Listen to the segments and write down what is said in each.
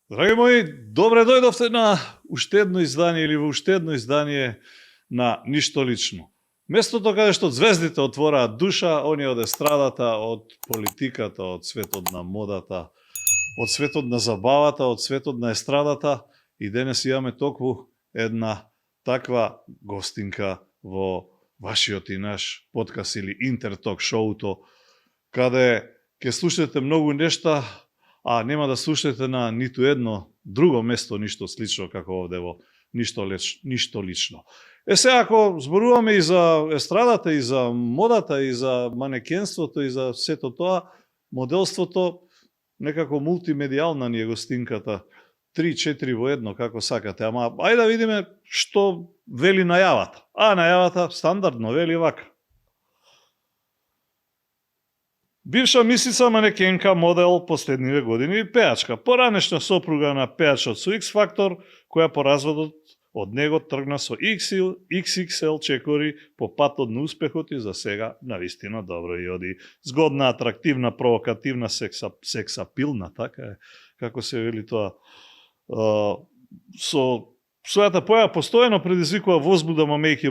Драги мои, добре дојдовте на уште едно издание или во уште едно издание на Ништо лично. Местото каде што звездите отвораат душа, оние од естрадата, од политиката, од светот на модата, од светот на забавата, од светот на естрадата, и денес имаме токму една таква гостинка во вашиот и наш подкаст или Интерток шоуто, каде ќе слушате многу нешта, а нема да слушате на ниту едно друго место ништо слично како овде во Ништо лично. Сега, ако зборуваме и за естрадата, и за модата, и за манекенството, и за сето тоа, моделството, некако мултимедијална ни е гостинката, 3-4 во едно, како сакате, ама ајде да видиме што вели најавата. А најавата стандардно вели вака. Бивша мисица, манекенка, модел последниве години и пеачка. Поранешна сопруга на пеачот со X Factor, која по разводот од него тргна со XXL чекори по патот на успехот и за сега навистина добро и оди. Згодна, атрактивна, провокативна, сексапилна, така е, како се вели тоа. Со својата појава постојано предизвикува возбуда, мамејќи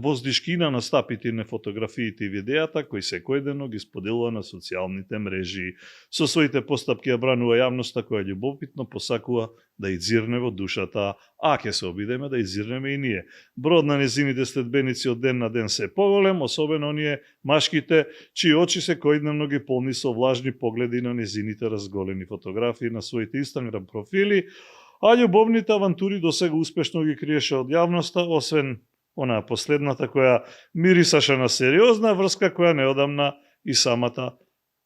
воздишкина на стапите на фотографиите и видеата, кои секојдневно ги споделува на социјалните мрежи. Со своите постапки ја бранува јавноста која љубопитно посакува да изирне во душата, а ќе се обидеме да изирнеме и ние. Брод на незините следбеници од ден на ден се поголем, особено оние машките, чии очи секојдневно ги полни со влажни погледи на незините разголени фотографии на своите Инстаграм профили, а љубовните авантури досега успешно ги криеше од јавноста, освен онаа последната која мирисаше на сериозна врска која неодамна и самата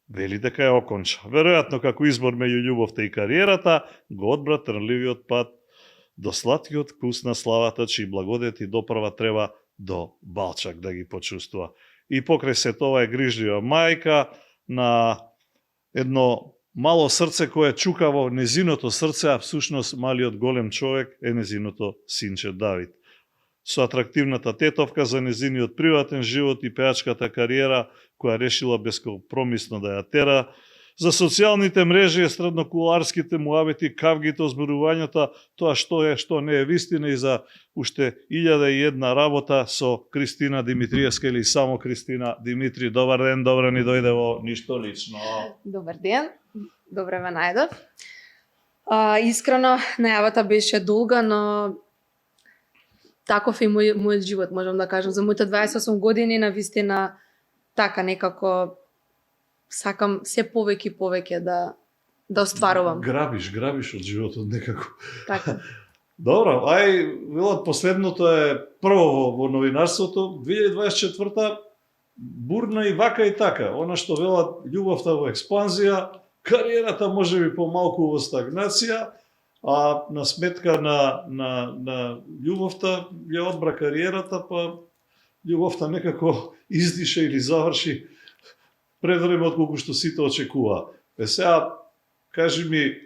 вели дека ја оконча. Веројатно како избор меѓу љубовта и кариерата, го одбра трнливиот пат до сладкиот вкус на славата, чии благодети доправа треба до балчак да ги почувствува. И покрај се тоа е грижлива мајка на едно мало срце кое чука во незиното срце, а всушност малиот голем човек е незиното синче Давид. Со атрактивната тетовка за незиниот приватен живот и пеачката кариера, која решила бескомпромисно да ја тера, за социјалните мрежи, естрадно-куларските муабети, кавгите, озборувањата, тоа што е, што не е вистина, и за уште 1001 работа со Кристина Димитриевска или само Кристина Димитри. Добар ден, добро ни дојде во Ништо лично. Добар ден, добре ве најдов. Искрено, најавата беше долга, но таков е мојот живот, можам да кажам. За моите 28 години, навистина, така некако сакам се повеќе и повеќе да остварувам. Грабиш од животот некако. Така. Добро, велат последното е прво во новинарството, 2024 бурна и вака и така. Она што велат љубовта во експанзија, кариерата можеби помалку во стагнација, а на сметка на љубовта ја одбра кариерата, па љубовта некако издиша или заврши пред време отколку што сите очекува. Сега, кажи ми,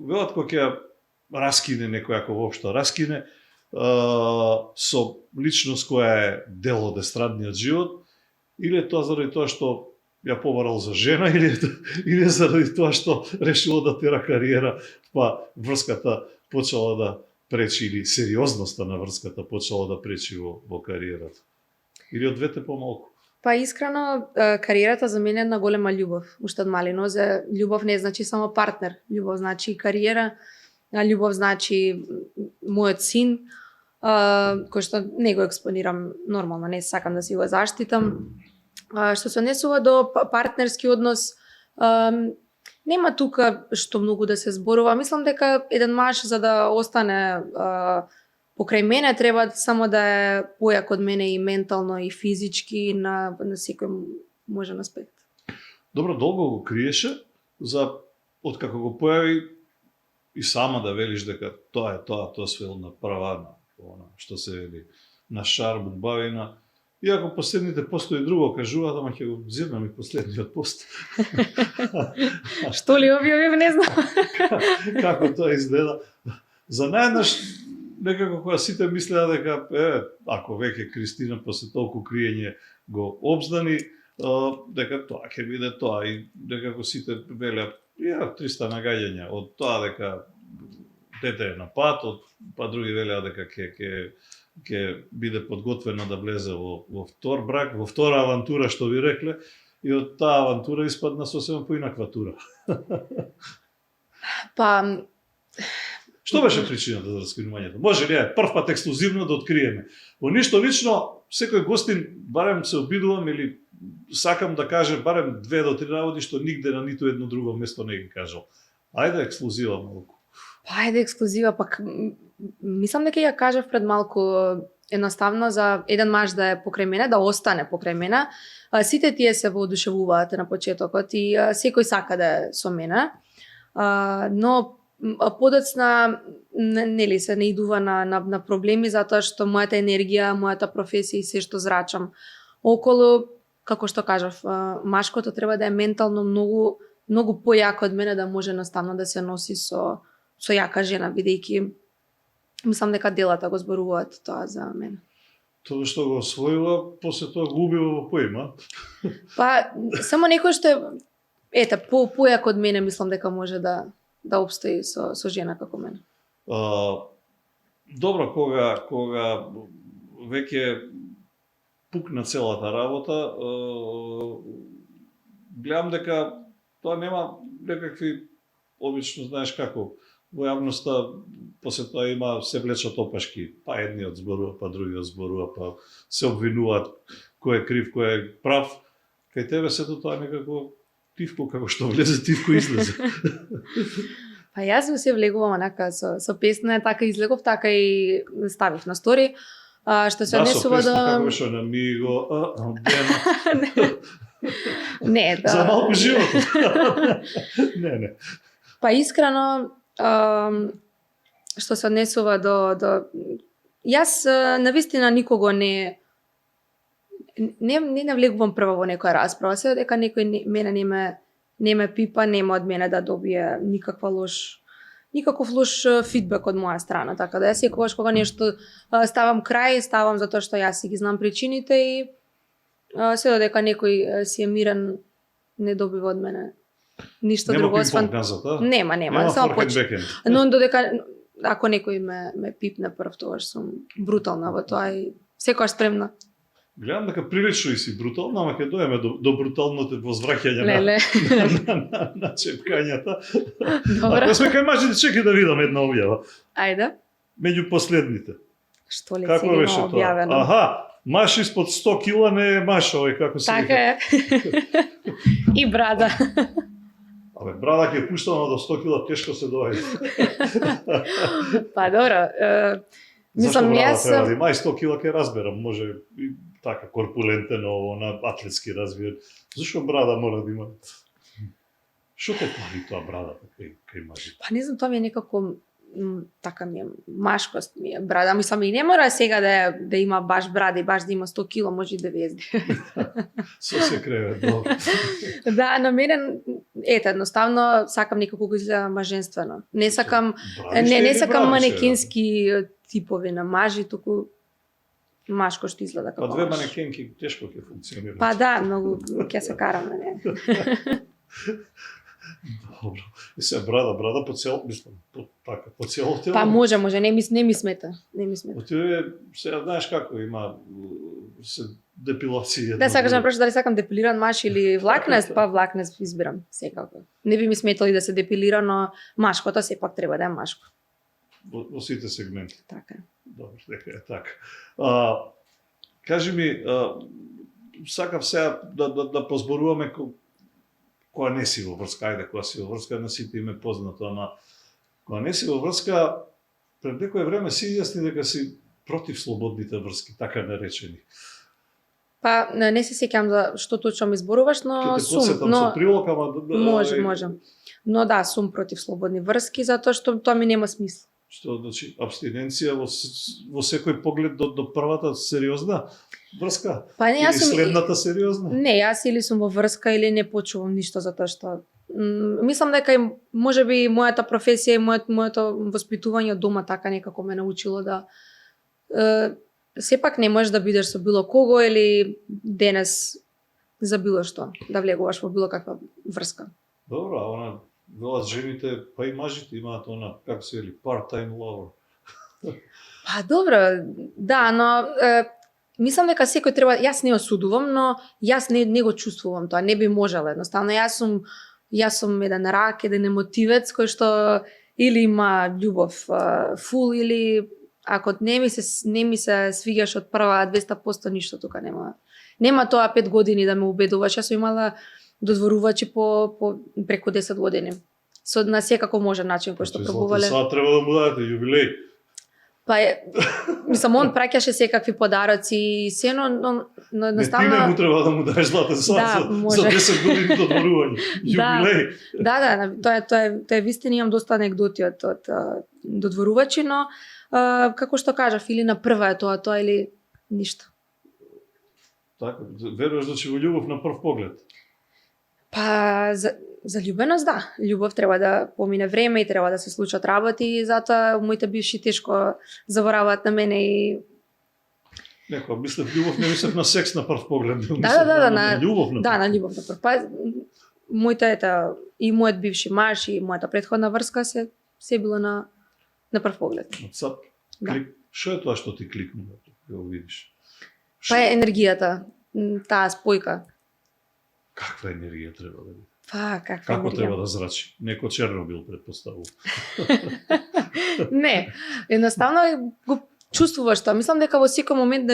велат кога ќе раскине некој, ако воопшто раскине, со личност која е дел од естрадниот живот, или е тоа заради тоа што ја побарал за жена, или заради тоа што решило да тера кариера, па врската почела да пречи, или сериозноста на врската почела да пречи во кариерата. Или од двете помалку? Па искрено, кариерата за мене е една голема љубов. Уште од мали нозе, љубов не значи само партнер. Љубов значи и кариера, љубов значи мојот син, кој што не го експонирам нормално, не сакам да си го заштитам. Што се однесува до партнерски однос, нема тука што многу да се зборува. Мислам дека еден маж за да остане покрај мене треба само да е појак од мене и ментално и физички на секој можен аспект. Добро, долго го криеше, откако го појави и сама да велиш дека тоа свел на права, на што се вели, на шарм, убавина. Иако последните постои друго кажуваат, ама ќе го зирнам и последниот пост. Што ли објавив, не знам. Како тоа изгледа. За наједнаш некако кога сите мислеа дека ако веќе Кристина после толку криење го обздани, дека тоа ќе биде тоа, и некако сите велеа 300 нагаѓања од тоа дека дете е на пат, па други велеа дека ќе биде подготвена да влезе во втор брак, во втора авантура што ви рекле, и од таа авантура испадна сосема поинаква тура. Па Што беше причината за раскинувањето? Може ли прв пат ексклузивно да откриеме? Во ништо лично, секој гостин барем се обидувам или сакам да каже барем 2 до 3 работи што нигде на ниту едно друго место не ги кажал. Ајде ексклузива малку. Па ајде ексклузива, пак мислам дека ја кажав пред малку, едноставно за еден маж да е покрај мене, да остане покрај мене. Сите тие се воодушевуваат на почетокот и секој сака да е со мене. Но подоцна нели се наидува на проблеми затоа што мојата енергија, мојата професија и се што зрачам околу, како што кажав, машкото треба да е ментално многу појако од мене да може едноставно да се носи со јака жена, бидејќи мислам дека делата го зборуваат тоа за мене. Тоа што го освоила, после тоа го убива во поима. Па само некој што појак од мене мислам дека може да обстои со жена како мене. Добро, кога веќе пукна целата работа, гледам дека тоа нема некакви, обично знаеш како, во јавноста после тоа има се влечат опашки, па едниот зборува, па другиот зборува, па се обвинуваат кој е крив, кој е прав. Кај тебе сето тоа некако тивко, како што влезе, тивко излезе. Па јас се влегувам онака со песна, така излегов, така и ставив на стори. Што се однесува до... Како беше на Миго, Дена. Не, да. За малку живот. Не. Па искрено, што се однесува до... Јас навистина никого не навлегувам прво во некоја расправа, се дека некој мене не ме пипа, нема од мене да добие никаков лош фидбек од моја страна, така да јас секогаш кога нешто ставам крај, ставам затоа што јас си ги знам причините и се додека некој си е мирен, не добива од мене ништо друго освен нема, само почне. Но додека ако некој ме пипне прв, тогаш сум брутална во тоа и секогаш спремна. Гледам дека прилично и си брутална, ама ќе доеме до бруталното возвраќање на чепкањата. Добра. Ако сме кај мажите, чекај да видам една објава. Ајде. Меѓу последните. Што ли како си беше објавено? Тоа? Аха, маш испод 100 кила не е маш, овој како се така е. И брада. Абе, брада ќе пуштам, до 100 кила тешко се доаѓа. Па добро. Зашто брада треба да има? 100 кила ќе разберам, може и така корпулентен ово на атлетски развиен. Зашто брада мора да има? Што те прави тоа брада кај мажите? Па не знам, тоа ми е некако така ми е машкост ми е брада. Мислам и не мора сега да има баш брада и баш да има 100 кило, може и 90. Со се креве, добро. Да, на мене едноставно сакам некако го изгледа маженствено. Не сакам не сакам манекински типови на мажи, туку машко што изгледа како. Па две манекенки тешко ќе функционира. Па да, многу ќе се караме, не. Добро. И се брада по цел, мислам, по цело тело. Па може, не ми смета. Отиве, сега знаеш како има се депилации. Да, сакаш да прашаш дали сакам депилиран маж или влакнест, па влакнест избирам секако. Не би ми сметало и да се депилира, но машкото сепак треба да е машко. Во сите сегменти. Така. Добро, дека е така. Кажи ми, сакав сега да позборуваме кога не си во врска, ајде, кога си во врска, на сите им е познато, ама кога не си во врска, пред некој време си изјасни дека си против слободните врски, така наречени. Па, не се сеќам за што точно ми зборуваш, но сум. Со прилог, ама... Може. Но да, сум против слободни врски, затоа што тоа ми нема смисла. Што значи абстиненција во секој поглед до првата сериозна врска? Па не, јас сум следната сериозна? Не, јас или сум во врска или не почувам ништо затоа што мислам дека можеби мојата професија и моето воспитување од дома така некако ме научило да сепак не можеш да бидеш со било кого или денес за било што да влегуваш во било каква врска. Добро, она велат жените, па и мажите имаат она, како се вели, part-time lover. Па добро, да, но мислам дека секој треба, јас не осудувам, но јас не го чувствувам тоа, не би можела едноставно. Јас сум еден рак, еден емотивец кој што или има љубов фул или ако не ми се свигаш од прва 200% ништо тука нема. Нема тоа 5 години да ме убедуваш. Јас сум имала додворувачи по преку 10 години. На секако можен начин кој што пробувале. Сега треба да му дадете јубилеј. Па мислам, он праќаше секакви подароци и се, но едноставно... Не, ти не му треба да му даеш златен сад за 10 години додворување. Јубилеј. Да, тоа е вистина, имам доста анегдоти од додворувачи, но како што кажав, или на прва е тоа или ништо. Така, веруваш да ќе во љубов на прв поглед? Па за љубеност, да. Љубов треба да помине време и треба да се случат работи и затоа моите бивши тешко забораваат на мене и Некоја мислев љубов, не мислев на секс на прв поглед. Да, на љубов на прв. Да, на љубов на прв. Па моите и мојот бивши маж и мојата претходна врска се било на прв поглед. Сад, што е тоа што ти кликнува, го видиш? Па е енергијата, таа спојка. Каква енергија треба да биде? Па, каква Како енергија? треба да зрачи? Неко Чернобил предпоставува. Не, едноставно го чувствуваш тоа. Мислам дека во секој момент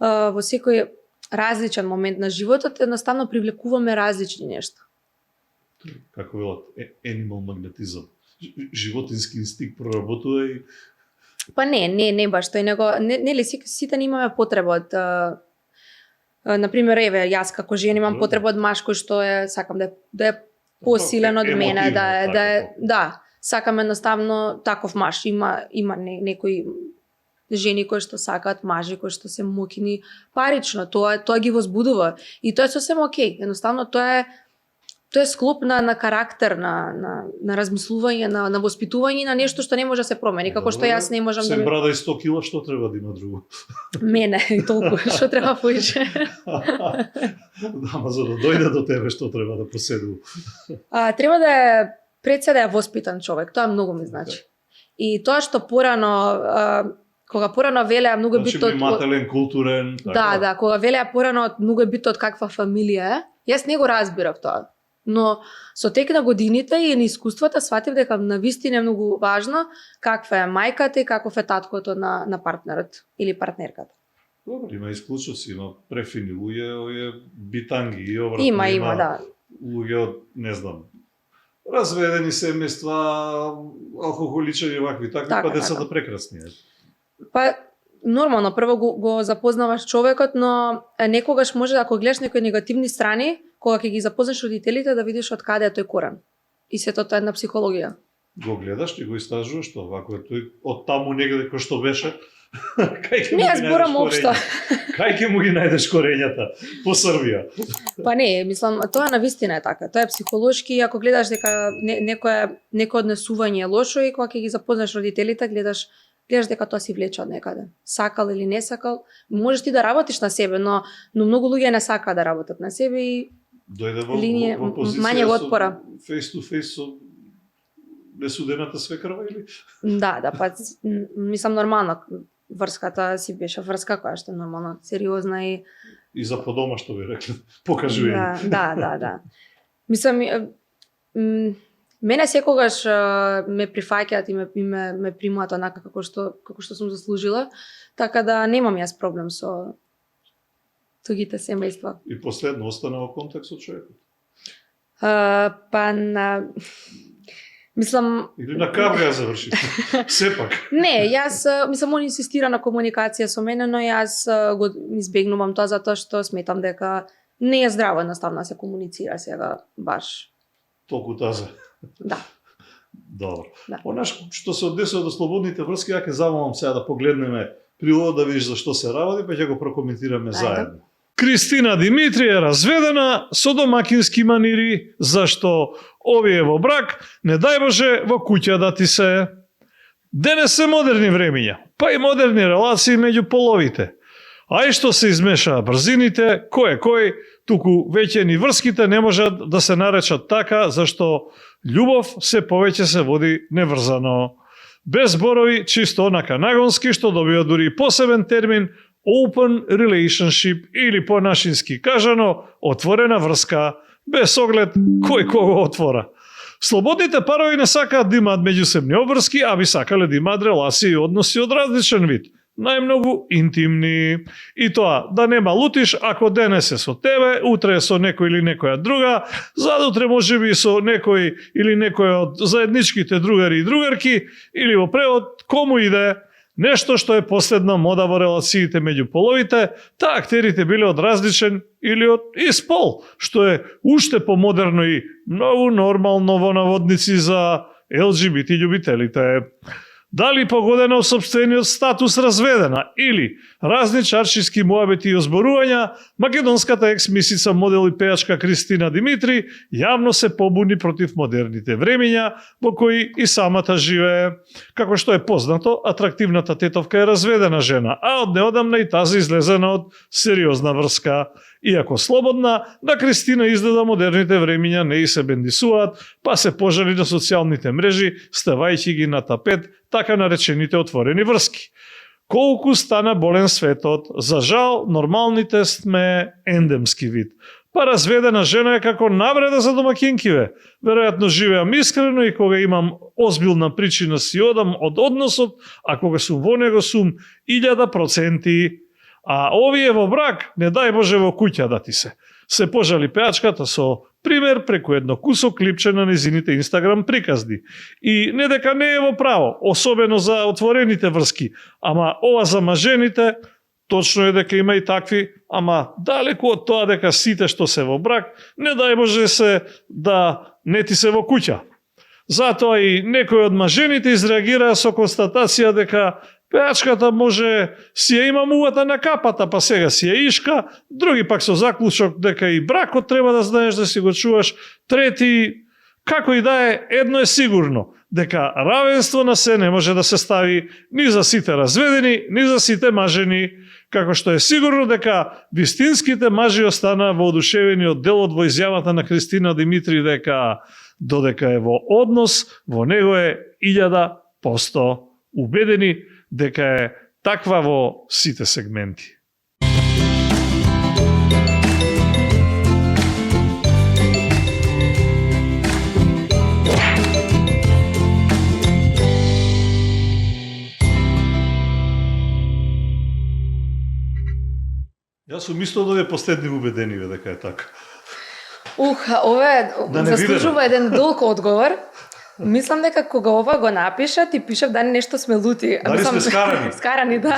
во секој различен момент на животот едноставно привлекуваме различни нешта. Како велат, animal магнетизам. Животински инстинкт проработува и Па не баш тој, него нели сите имаме потреба од например, еве, јас како жена имам потреба од маж кој што сакам да е посилен од мене, да, сакам едноставно таков маж. Има некои жени кои што сакаат мажи кои што се мокини парично, тоа ги возбудува и тоа е сосем окей. Едноставно тоа е склоп на карактер, на размислување, на воспитување, на нешто што не може да се промени, како што јас не можам да... Се брада и 100 кила, што треба да има друго? Мене, толку, што треба поише. Да, ма за да дојде до тебе, што треба да поседува? Треба да е пред се да е воспитан човек, тоа многу ми значи. И тоа што кога порано велеа многу значи, битно... Значи, внимателен, културен... Да, кога велеа порано многу битно од каква фамилија е, јас не го разбирав тоа. Но со тек на годините и на искуствата сватив дека навистина е многу важно каква е мајката и каков е таткото на партнерот или партнерката. Добро, има исклучоци, има префини луѓе, овие битанги и обратно. Има, да. Луѓе од, не знам, разведени семејства, алкохоличари, вакви, такви, па децата прекрасни. Па нормално, прво го запознаваш човекот, но некогаш може ако гледаш некои негативни страни, кога ќе ги запознаш родителите, да видиш од каде е тој корен. И сето тоа е една психологија. Го гледаш и го истражуваш тоа, вако е тој од таму негде кој што беше. Не, јас зборам општо. Кај ќе му ги најдеш корењата по Србија? Па не, мислам, тоа навистина е така. Тоа е психолошки, ако гледаш дека некој однесување е лошо и кога ќе ги запознаш родителите, гледаш дека тоа си влече од некаде. Сакал или не сакал, можеш ти да работиш на себе, но многу луѓе не сакаат да работат на себе и дојде во позиција мање отпора. Face to face со несудената свекрва или? Да, па мислам нормално врската си беше врска која што нормално сериозна и за по дома што би рекле, покажување. Да. Мислам мене секогаш ме прифаќаат и ме примаат онака како што сум заслужила, така да немам јас проблем со тугите семејства. И последно остана во контакт со човекот? Мислам... Или на кавга заврши? Сепак. Не, јас, мислам, он инсистира на комуникација со мене, но јас го избегнувам тоа затоа што сметам дека не е здраво едноставно да се комуницира сега баш. Толку таза. Да. Добро. Да. Онаш што се однесува до слободните врски, ја ќе замолам сега да погледнеме прилог да видиш за што се работи, па ќе го прокоментираме заедно. Кристина Димитри е разведена со домакински манири, зашто овие во брак, не дај Боже, во куќа да ти се. Денес се модерни времиња, па и модерни релации меѓу половите. А и што се измешаа брзините, кој е кој, туку веќе ни врските не можат да се наречат така, зашто љубов се повеќе се води неврзано. Без зборови, чисто онака нагонски, што добива дури посебен термин open relationship или по-нашински кажано отворена врска, без оглед кој кого отвора. Слободните парови не сакаат да имаат меѓусебни обврски, а би сакале да имаат релации и односи од различен вид. Најмногу интимни. И тоа, да нема лутиш ако денес е со тебе, утре е со некој или некоја друга, задутре можеби со некој или некој од заедничките другари и другарки, или во превод, кому иде. Нешто што е последна мода во релациите меѓу половите, таа актерите биле од различен или од ист пол, што е уште помодерно и многу нормално во наводници за LGBT љубителите. Дали погодена од сопствениот статус разведена или разни чаршиски муабети и озборувања, македонската екс-мисица модел и пејачка Кристина Димитри јавно се побуни против модерните времиња во кои и самата живее. Како што е познато, атрактивната тетовка е разведена жена, а од неодамна и тази излезена од сериозна врска. Иако слободна, на Кристина изгледа модерните времиња не и се бендисуваат, па се пожали на социјалните мрежи, ставајќи ги на тапет така наречените отворени врски. Колку стана болен светот, за жал, нормалните сме ендемски вид. Па разведена жена е како навреда за домакинкиве. Веројатно живеам искрено и кога имам озбилна причина си одам од односот, а кога сум во него сум 1000%. А овие во брак, не дај Боже во куќа да ти се. Се пожали пеачката со пример преку едно кусо клипче на незините Инстаграм приказни. И не дека не е во право, особено за отворените врски, ама ова за мажените, точно е дека има и такви, ама далеку од тоа дека сите што се во брак, не дај Боже се да не ти се во куќа. Затоа и некои од мажените изреагираа со констатација дека пеачката може си ја има муата на капата, па сега си ја ишка, други пак со заклучок дека и бракот треба да знаеш да си го чуваш, трети, како и да е, едно е сигурно, дека равенство на се не може да се стави ни за сите разведени, ни за сите мажени, како што е сигурно дека вистинските мажи останаа воодушевени од делот во изјавата на Кристина Димитри дека додека е во однос, во него е 1000% убедени дека е таква во сите сегменти. Јас сум исто да ве последни убедени дека е така. Ова Да заслужува еден долг одговор. Мислам дека кога ова го напишат и пишав дали нешто сме лути. Дали сме скарани? Скарани, да.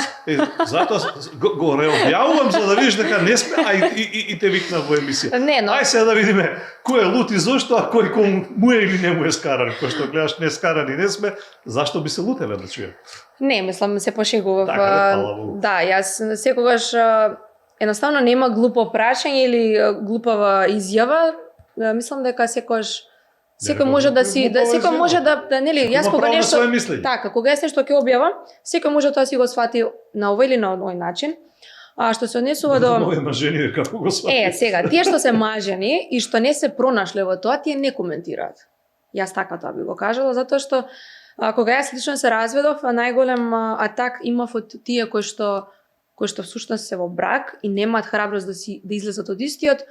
Затоа го реобјавувам за да видиш дека не сме, а и те викна во емисија. Не, но... Ај сега да видиме кој е лут и зошто, а кој му е или не му е скаран. Кој што гледаш не скарани не сме, зашто би се лутеле да чујам? Не, мислам се пошегував. Да, јас секогаш едноставно нема глупо прашање или глупава изјава. Мислам дека секој може да си секој може да нели јас кога нешто така кога јас нешто ќе објавам, секој може тоа си го свати на овој или на овој начин. А што се однесува до овој мажени како го свати. сега тие што се мажени и што не се пронашле во тоа, тие не коментираат. Јас така тоа би го кажала затоа што кога јас лично се разведов, најголем атак имав од тие кои што всушност се во брак и немаат храброст да излезат од истиот.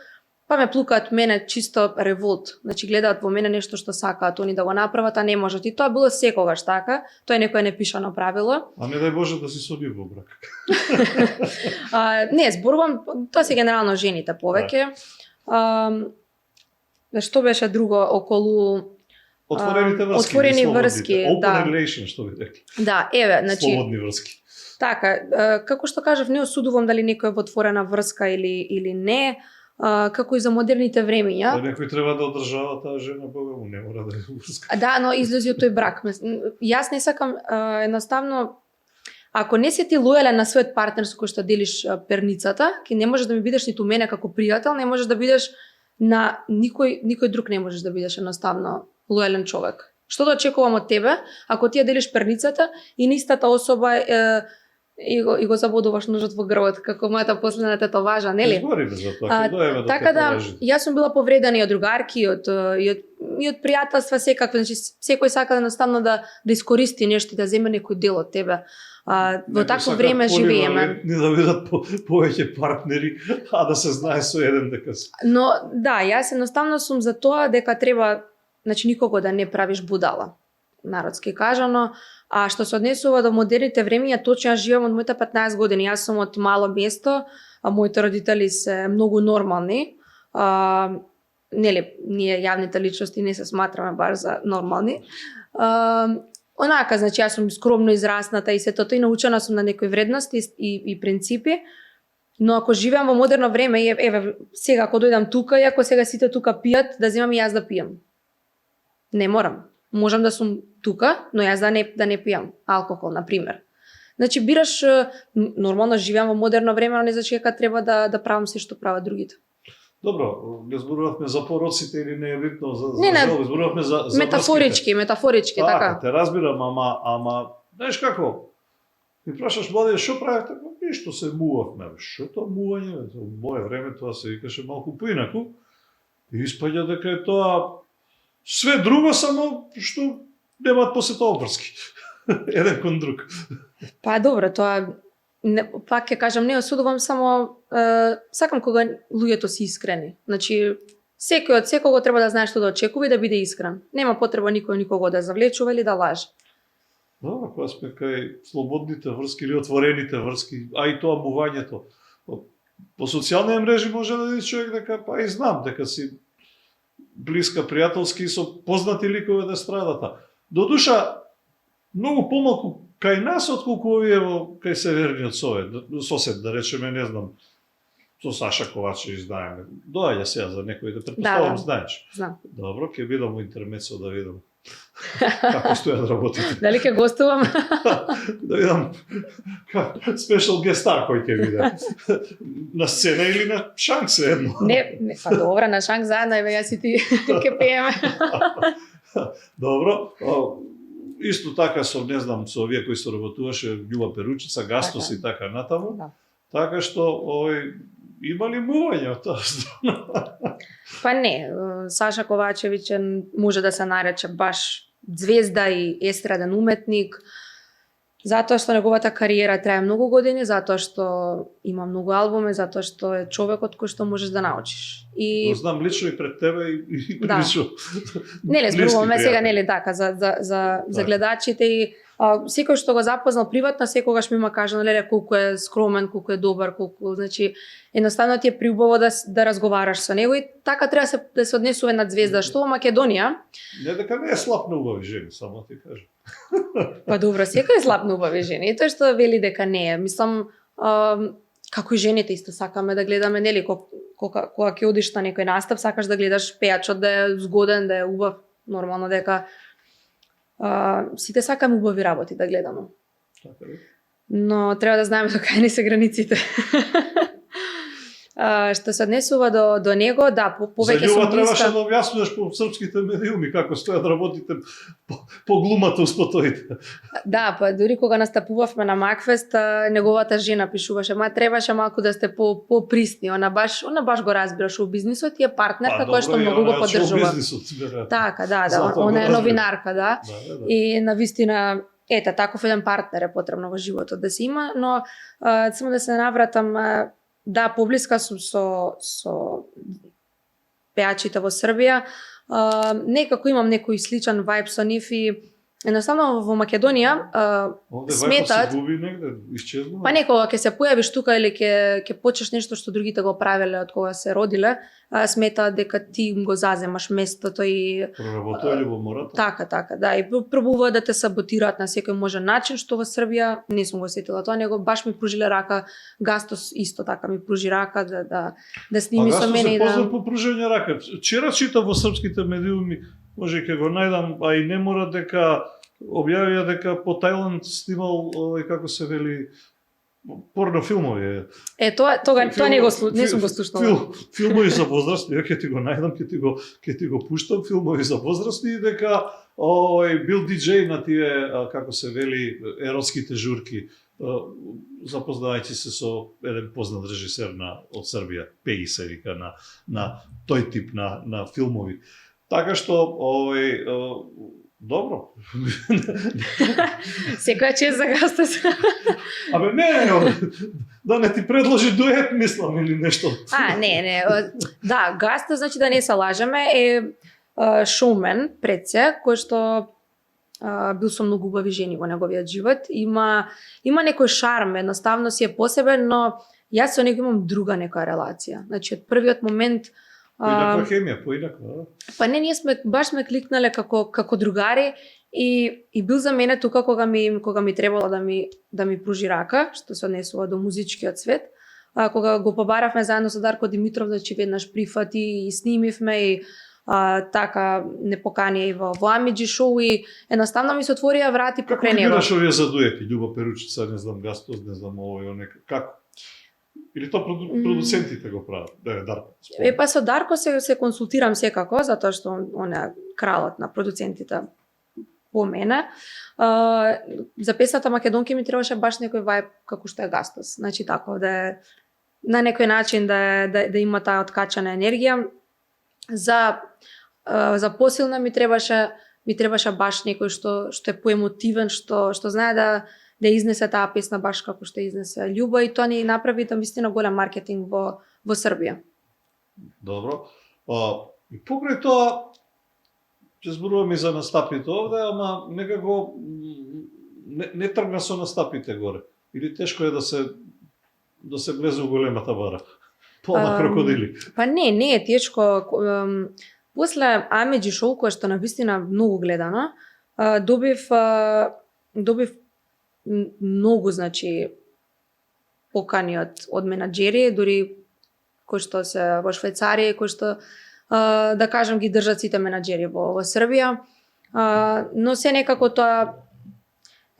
Па ме плукаат мене чисто револт. Значи гледаат во мене нешто што сакаат они да го направат, а не можат. И тоа било секогаш така. Тоа е некое непишано правило. А не дај Боже да си со нив во брак. Не, зборувам, тоа се генерално жените повеќе. Што беше друго околу отворените врски. Отворени врски, Open relation, што би рекли. Да, еве, значи слободни врски. Така, како што кажав, не осудувам дали некој е во отворена врска или не. Како и за модерните времиња. Некој треба да одржава таа жена, бога му не мора да е врска. Да, но излези од тој брак. Јас не сакам едноставно, ако не си ти лојален на својот партнер со кој што делиш перницата, ки не можеш да ми бидеш ниту мене како пријател, не можеш да бидеш на никој друг не можеш да бидеш едноставно лојален човек. Што да очекувам од тебе, ако ти ја делиш перницата и истата особа и го забодуваш ножот во грбот, како мојата последна тетоважа, нели? Збориме за тоа, ќе доеме до Така да, тетоважите. јас сум била повредена и од другарки, и од пријателства секакви, значи секој сака едноставно да искористи нешто, да земе некој дел од тебе. Во такво време живееме. Не да бидат повеќе партнери, а да се знае со еден дека се. Но да, јас едноставно сум за тоа дека треба, значи никого да не правиш будала, народски кажано. А што се однесува до модерните времиња, точно јас живеам од моите 15 години. Јас сум од мало место, а моите родители се многу нормални. Нели, ние јавните личности не се сматраме баш за нормални. Онака, значи јас сум скромно израсната и сето тоа, и научена сум на некои вредности и принципи. Но ако живеам во модерно време, еве сега ако дојдам тука, и ако сега сите тука пијат, да земам и јас да пијам. Не морам. Можам да сум тука, но јас да не пијам алкохол, на пример. Значи бираш, нормално живеам во модерно време, но не значи дека треба да правам се што прават другите. Добро, не зборувавме за пороците или не е битно за Не, жал, зборувавме за метафорички, така. Те разбирам, ама знаеш како? Ми прашаш млади, што правите? Ништо, се мувавме. Што тоа мување? Во моје време тоа се викаше малку поинаку. И испаѓа дека е тоа све друго, само што немаат посетоврски. Еден кон друг. Па добро, тоа пак ќе кажам, не осудувам, само сакам кога луѓето се искрени. Значи, секој од секого треба да знае што да очекува и да биде искрен. Нема потреба никој никого да завлечува или да лаже. Добро, кога сме кај слободните врски или отворените врски, а и тоа мувањето. По социјални мрежи може да види човек дека, па и знам, дека си блиска, пријателски со познати ликови да страдата. Додуша, многу помалку кај нас, отколку овие кај северниот сосед, да речеме, не знам, со Саша Ковачевич знаеме. Доаѓа сега за некој, да предпоставам, знаеш. Знам. Добро, ќе бидам во интермецо да видам како стојат работите. Дали ќе гостувам? Да видам спешал гестар кој ќе биде. На сцена или на шанк се едно. Не, па добра, на шанк заедно, еве јас и ти ќе пееме. Добро. Исто така со, не знам, со овие кои се работуваше, Љуба Перучица, Гастос и така натаму. Да. Така што, има ли мување од тоа? Па не, Саша Ковачевич може да се нарече баш звезда и естраден уметник, затоа што неговата кариера трае многу години, затоа што има многу албуми, затоа што е човек од кој што можеш да научиш. И Го знам лично и пред тебе и Да. лично. нели зборуваме блиски сега пријатели. нели така за гледачите и секој што го запознал приватно, секогаш ми има кажано леле колку е скромен, колку е добар, колку, значи едноставно ти е приубаво да разговараш со него и така треба да се однесува една звезда, што во Македонија. Не дека не е слаб на убави жени, само ти кажам. Па добро, секој е слаб на убави жени. И тоа што вели дека не е. Мислам, како и жените исто сакаме да гледаме, нели, кога ќе одиш на некој настап, сакаш да гледаш пејачот да е згоден, да е убав, нормално дека сите сакаме убави работи да гледаме. Така ли? Но треба да знаеме до кај не се границите. Што се однесува до него, да, повеќе За сум љуба требаше блиска. да објаснуваш по српските медиуми како стојат работите по глумата успотоите. Да, па дури кога настапувавме на Макфест, неговата жена пишуваше, требаше малку да сте попристни. Она баш го разбира шоу бизнисот и е партнерка која што многу го поддржува. Така, да, она е новинарка, да. И навистина, ете, таков еден партнер е потребно во животот да се има, но само да се навратам, да, поблиска сум со пеачите во Србија. Некако имам некој сличен вајб со нив и едноставно во Македонија сметаат. Овде губи негде, исчезнува. Па некога ќе се појавиш тука или ќе почнеш нешто што другите го правеле од кога се родиле, сметаат дека ти го заземаш местото и Проработували во мората. Така, да, и пробуваат да те саботираат на секој можен начин, што во Србија не сум го сетила тоа, него баш ми пружиле рака, Гастос исто така ми пружи рака да сними со мене и да. Гастос е да. по пружење рака. Вчера читав во српските медиуми, може ќе го најдам, а и не мора дека објавија дека по Тајланд снимал, како се вели, порно филмови. Тоа не сум го слушнала. Филмови за возрастни, ќе ти го најдам, ќе ти го пуштам, филмови за возрастни, дека бил диџеј на тие, како се вели, еротските журки. запознајќи се со еден познат режисер од Србија, Пеги се вика на тој тип на филмови. Така што добро. Секоја чест за гастот. Абе не, да не ти предложи дует, мислам, или нешто. Не. Да, гастот, значи да не се лажеме, е шоумен пред се, кој што бил со многу убави жени во неговиот живот. Има некој шарм, едноставно си е посебен, но јас со него имам друга некоја релација. Значи, од првиот момент Поинаква хемија, поинаква, да? Па не, ние баш сме кликнале како другари и бил за мене тука кога ми требало да ми пружи рака, што се однесува до музичкиот свет. Кога го побаравме заедно со Дарко Димитров, значи веднаш прифати и снимивме и така не покани и во Амиџи шоу и едноставно ми се отворија врати покрај него. Како бираш овие за дуети? Љуба Перучица, не знам, Гастос, не знам овој, како? Или то продуцентите го прават? Дарко. Па со Дарко се консултирам секако, затоа што он е кралот на продуцентите по мене. За песната Македонки ми требаше баш некој вајб како што е Гастос. Значи тако да е на некој начин да има таа откачана енергија. За посилна ми требаше баш некој што е поемотивен, што знае да изнесе таа песна баш како што изнесе Љуба и тоа ни направи да вистина голем маркетинг во Србија. Добро. И покрај тоа ќе зборуваме и за настапите овде, ама некако не тргна со настапите горе. Или тешко е да се влезе у големата бара. Полна крокодили. Па не е тешко. После Амиџи шоу, кое што навистина многу гледано, добив многу, значи, покани од менаџери, дури кои што се во Швајцарија, кои што, да кажам, ги држат сите менаџери во Србија. Но се некако тоа,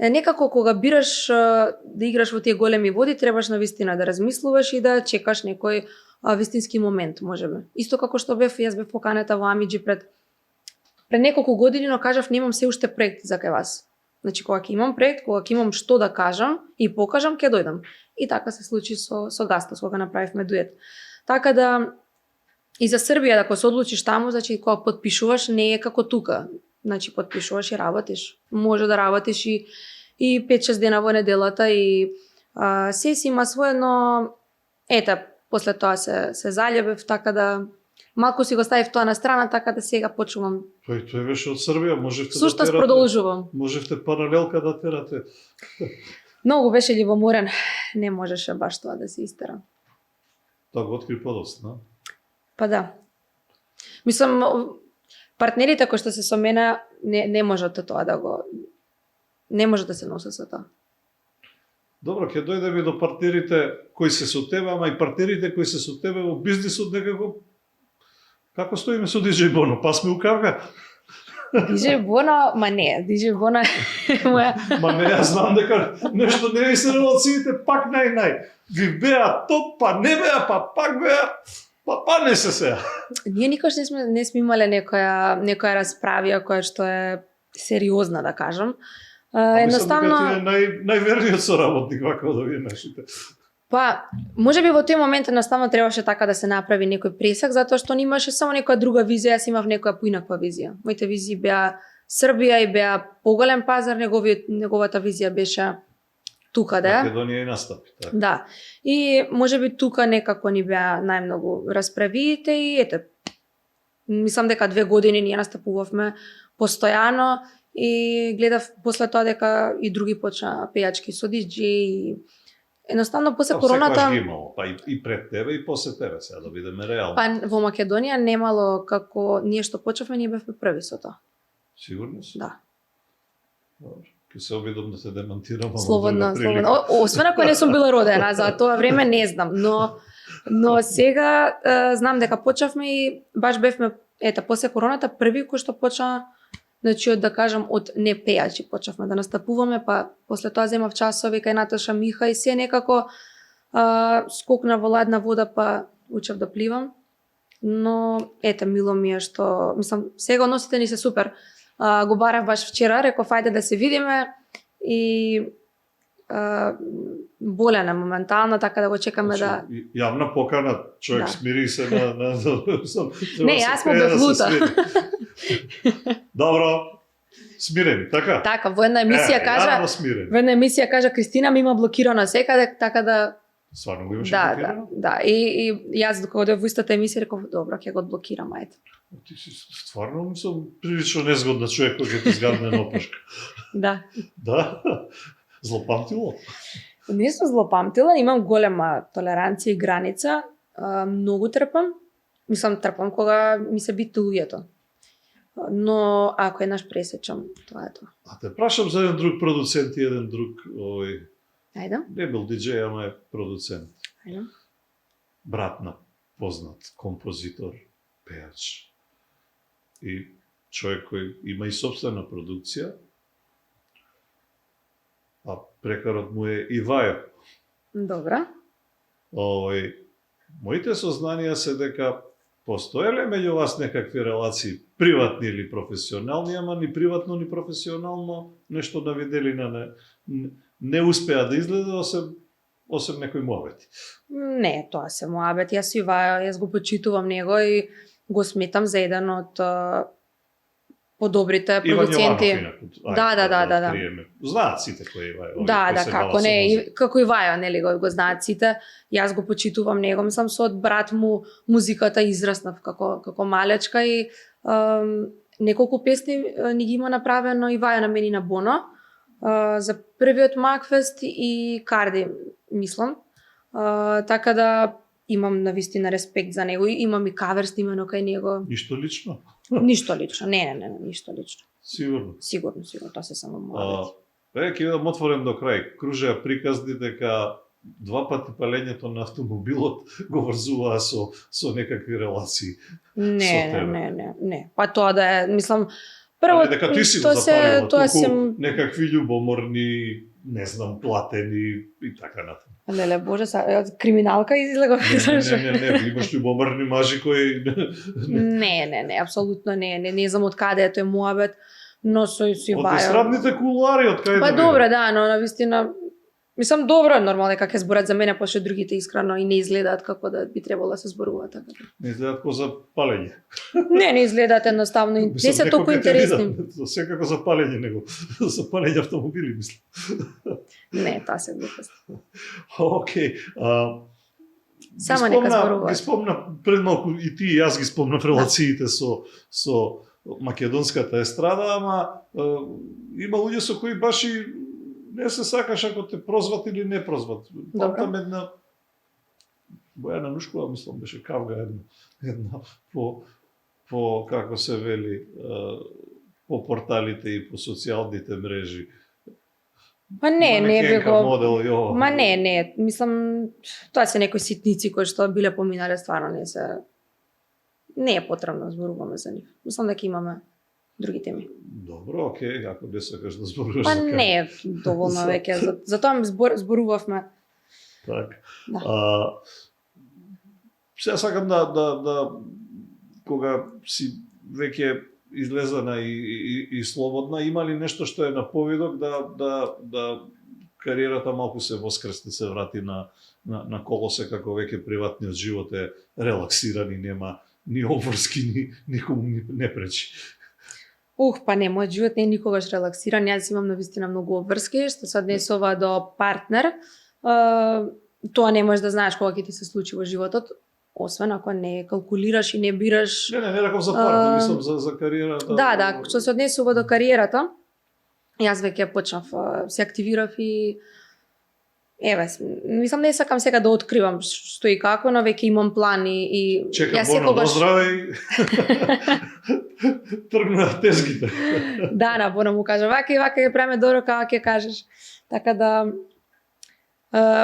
некако кога бираш да играш во тие големи води, требаш навистина да размислуваш и да чекаш некој вистински момент, можеби. Исто како што јас бев поканета во Амиџи пред неколку години, но кажав немам се уште проект за кај вас. Значи, кога ќе имам проект, кога ќе имам што да кажам и покажам, ќе дојдам. И така се случи со Гастос, кога направивме дует. Така да, и за Србија, ако се одлучиш таму, значи, кога потпишуваш, не е како тука. Значи, потпишуваш и работиш. Може да работиш и 5-6 дена во неделата и се си има свое, но после тоа се заљубив, така да малку си го ставив тоа на страна, така да сега почнувам. Тој беше од Србија, можевте Сушта да терате. продолжувам. Можевте паралелка да терате. Многу беше љубоморен, не можеше баш тоа да се истера. Тоа го откри подоцна. Па да. Мислам, партнерите кои што се со мене не можат тоа не можат да се носат со тоа. Добро, ќе дојдеме до партнерите кои се со тебе, ама и партнерите кои се со тебе во бизнисот некако. Како стоиме со DJ Боно? Па сме у кавга? DJ Боно, DJ Боно моја... Ма не, јас знам дека нешто не ви се релациите пак нај. Ви беа топ, па не беа, па пак беа, па не се сега. Ние никош не сме имале некоја расправија која што е сериозна, да кажам. Едноставно... Мислам дека ти е најверниот соработник вака од овие нашите. Па, можеби во тој момент едноставно требаше така да се направи некој пресак, затоа што немаше само некоја друга визија, јас имав некоја поинаква визија. Моите визии беа Србија и беа поголем пазар, неговата визија беше тука да. Македонија и настапи, така. Да. И можеби тука некако ни беа најмногу расправиите и мислам дека 2 години ние настапувавме постојано и гледав после тоа дека и други почна пејачки со диџеи. Едноставно после короната секогаш ги имало, па и пред тебе и после тебе, сега да бидеме реални. Па во Македонија немало како ние што почнавме, ние бевме први со тоа. Сигурно си? Да. Добро. Ке се обидам да се демантирам. Слободно. Освен ако не сум била родена, за тоа време не знам, но сега знам дека почнавме и баш бевме после короната први кој што почна. Значи, да кажам, од не пејачи почнавме да настапуваме, па после тоа земав часови кај Наташа Миха и се некако скокна во ладна вода, па учев да пливам. Но, мило ми е што, мислам, сега односите ни се супер. Го барав баш вчера, реков, ајде да се видиме и болен е моментално, така да го чекаме да... Значи, јавна покана, човек Да. смири се на Не, јас сум бевлута. Добро, смирени, така? Така, во една емисија кажа, Јавно смирени. во една емисија кажа Кристина ми има блокирано секаде, така да Стварно го имаше да, блокирано? да. И јас докога одев во истата емисија реков, добро, ќе го блокирам, ајде. Ти си стварно мислам прилично незгодна човек кој ќе ти згадне на опашка. Да. Да? Злопамтило? Не сум злопамтила, имам голема толеранција и граница, многу трпам. Мислам, трпам кога ми се бити луѓето. Но ако еднаш пресечам, тоа е тоа. А те прашам за еден друг продуцент и еден друг, Ајде, не бил диџеј, ама е продуцент. ајде. Брат на познат композитор, пеач. И човек кој има и собствена продукција, а прекарот му е и Вајо. Добра. Моите сознанија се дека постоеле меѓу вас некакви релации, приватни или професионални, ама ни приватно ни професионално нешто на виделина не успеа да изгледа осем некои муабети. Не, тоа се моабет. Јас и Ваја, јас го почитувам него и го сметам за еден од подобрите продуценти. Иван Јованов, Да. откриеме. Знаат сите кој е Иван. Да, како не, и како и Ваја, нели го знаат сите. Јас го почитувам него, мислам со од брат му музиката израснав како малечка и неколку песни ни ги има направено и Ваја на мене на Боно. За првиот Макфест и Карди, мислам. Така да имам навистина респект за него и имам и кавер снимено кај него. Ништо лично? Ништо лично, не, ништо лично. Сигурно. Сигурно, тоа се само моја. Ќе бидам отворен до крај. Кружеа приказни дека два пати палењето на автомобилот го врзуваа со некакви релации. Не. Па тоа да е, мислам, прво дека ти си го тоа запалила, тоа се некакви љубоморни, не знам, платени и така натаму. Леле боже, криминалка излего. Не, имаш љубоморни мажи кои Не, апсолутно не знам од каде е тој муабет, но со Ваја. Од естрадните кулуари, од каде Па добро, да, но навистина мислам добро е нормално дека ќе зборат за мене, пошто другите искрено и не изгледаат како да би требало да се зборуваат така. Не изгледаат како за палење. Не изгледаат едноставно, не се толку интересни. Секако за палење него, за палење автомобили мислам. Не, тоа се глупост. Океј. Само нека зборуваат. Ги спомна пред малку и ти и јас ги спомнав релациите со македонската естрада, ама има луѓе со кои баш и не се сакаш ако те прозват или не прозват. Памтам една Бојана Нушкова, мислам, беше кавга една по како се вели, по порталите и по социјалните мрежи. Па не би го... Модел, јо. Ма не, мислам, тоа се некои ситници кои што биле поминале, стварно не се... Не е потребно да зборуваме за нив. Мислам дека имаме други теми. Добро, океј, ако не сакаш да зборуваш Па за кај. не, доволно веќе. За тоа зборувавме. Так. Да. Сега сакам да кога си веќе излезена и слободна, има ли нешто што е на повидок да кариерата малку се воскресне, се врати на колосе, како веќе приватниот живот е релаксиран и нема ни обврски, никому не пречи. Па не, мојот живот не е никогаш релаксиран. Јас имам навистина многу обврски, што се однесува до партнер. Тоа не можеш да знаеш кога ќе ти се случи во животот, освен ако не калкулираш и не бираш. Не реков за партнер, мислам за кариерата. Да, што се однесува до кариерата, јас веќе почнав, се активирав и мислам не сакам сега да откривам што и како, но веќе имам план и Чекам Боно до здраве и тргнаа тезгите. Да, на Боно му кажа вака и вака ќе правиме добро како ќе кажеш. Така да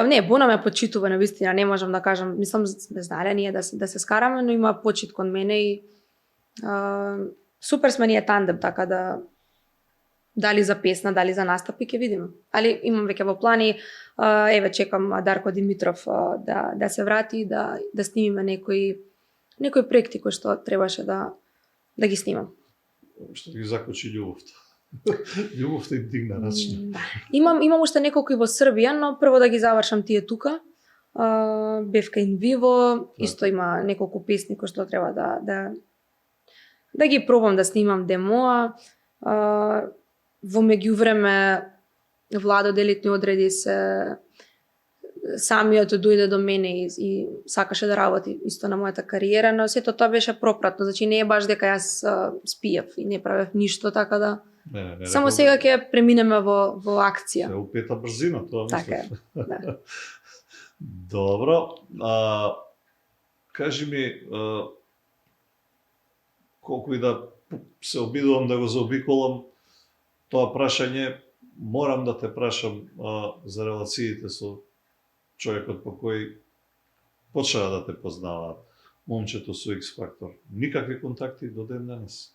не, Боно ме почитува навистина, не можам да кажам, мислам сме знаеле ние да се скараме, но има почит кон мене и супер сме ние тандем, така да дали за песна, дали за настапи ќе видиме. Али имам веќе во плани, чекам Дарко Димитров да се врати, да снимиме некои проекти кои што требаше да ги снимам. Што ги закочи љубовта. Љубовта им дигна рачна. Имам уште неколку и во Србија, но прво да ги завршам тие тука. Бевка ин виво, исто има неколку песни кои што треба да ги пробам да снимам демоа. Во меѓувреме Владо Делитни одреди се самиот дојде до мене и сакаше да работи исто на мојата кариера, но сето тоа беше пропратно, значи не е баш дека јас спиев и не правев ништо, така да Не, само сега ќе преминеме во акција. Се упета брзина, тоа Така е. мислам. Да. Добро. Кажи ми, колку и да се обидувам да го заобиколам тоа прашање, морам да те прашам за релациите со човекот по кој почнаа да те познаваат, момчето со X Factor. Никакви контакти до ден денес?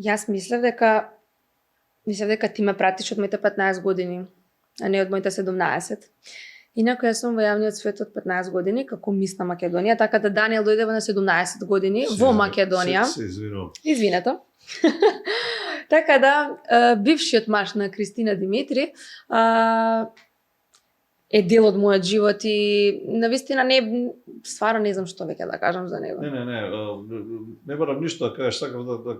Јас мислев дека ти ме пратиш од моите 15 години, а не од моите 17. Инаку јас сум во јавниот свет од 15 години како мис на Македонија, така да Даниел дојде на 17 години во Македонија. Се извинувам. Извинете. Така да, бившиот маж на Кристина Димитри е дел од мојот живот и навистина стварно не знам што веќе да кажам за него. Не барам ништо да кажеш, сакам да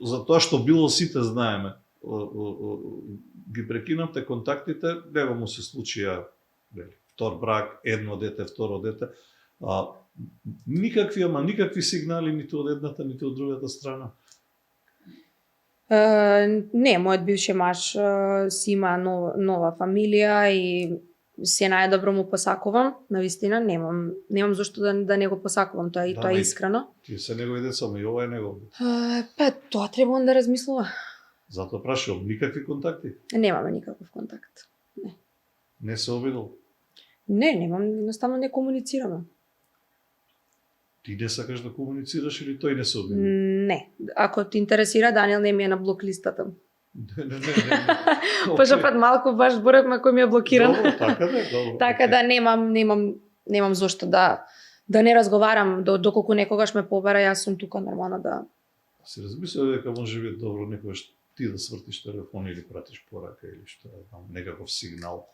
за тоа што било сите знаеме. Ги прекинавте контактите, него му се случија втор брак, едно дете, второ дете. Никакви сигнали ниту од едната, ниту од другата страна. Не, мојот бивши маж си има нова фамилија и се најдобро му посакувам, навистина немам зошто да не го посакувам, тоа е искрено. Ти се негови деца, и ова е негов. Па тоа треба он да размислува. Затоа прашувам, никакви контакти? Немаме никаков контакт. Не. Не се обидел? Не, немам, едноставно не комуницираме. Ти не сакаш да комуницираш или тој не се обидел? Не. Ако те интересира, Даниел не ми е на блок листата. Не. Пошто пред малку баш зборевме кој ми е блокиран. Добро. Така да немам зошто да не разговарам доколку некогаш ме побара, јас сум тука нормално да. Си размислил дека може би добро некогаш ти да свртиш телефон или пратиш порака или што некаков сигнал.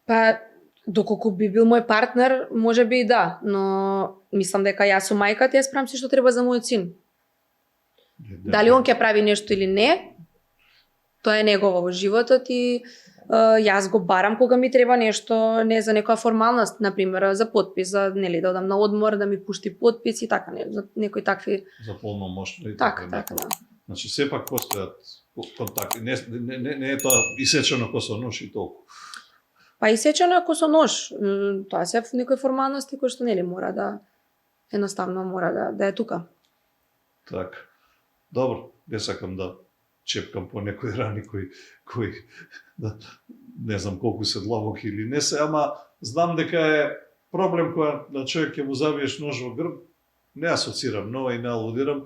Па доколку би бил мој партнер, може би и да, но мислам дека јас сум мајката, јас правам се што треба за мојот син. Дали он ќе прави нешто или не, тоа е негово во животот и јас го барам кога ми треба нешто, не за некоја формалност, например, за подпис, за да одам на одмор, да ми пушти подпис и така, за некои такви. За полномошно и така. Да. Значи сепак постојат контакти. Не е тоа исечено ко со нож и толку. Па исечено е ко со нож. Тоа се некои формалности кои што нели мора да едноставно мора да е тука. Така. Добро, не сакам да чепкам по некои рани кои не знам колку се длабоки или не се, ама знам дека е проблем кога на човек ќе му забиеш нож во грб, не асоцирам нова и не алудирам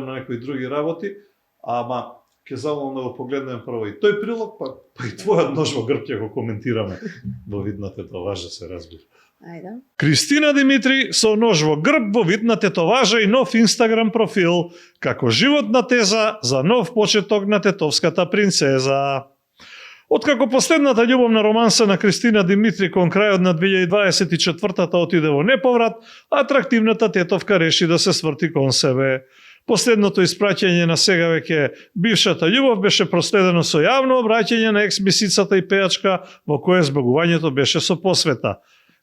на некои други работи, ама ќе замолам да го погледнем прво и тој прилог, па и твојот нож во грб ќе го коментираме во вид на тетоважа, се разбира. Ајде. Кристина Димитри со нож во грб во вид на тетоважа и нов Инстаграм профил, како животна теза за нов почеток на тетовската принцеза. Откако последната љубовна романса на Кристина Димитри кон крајот на 2024-та отиде во неповрат, атрактивната тетовка реши да се сврти кон себе. Последното испраќање на сега веќе бившата љубов беше проследено со јавно обраќање на екс-мисицата и пејачка во кое збогувањето беше со посвета.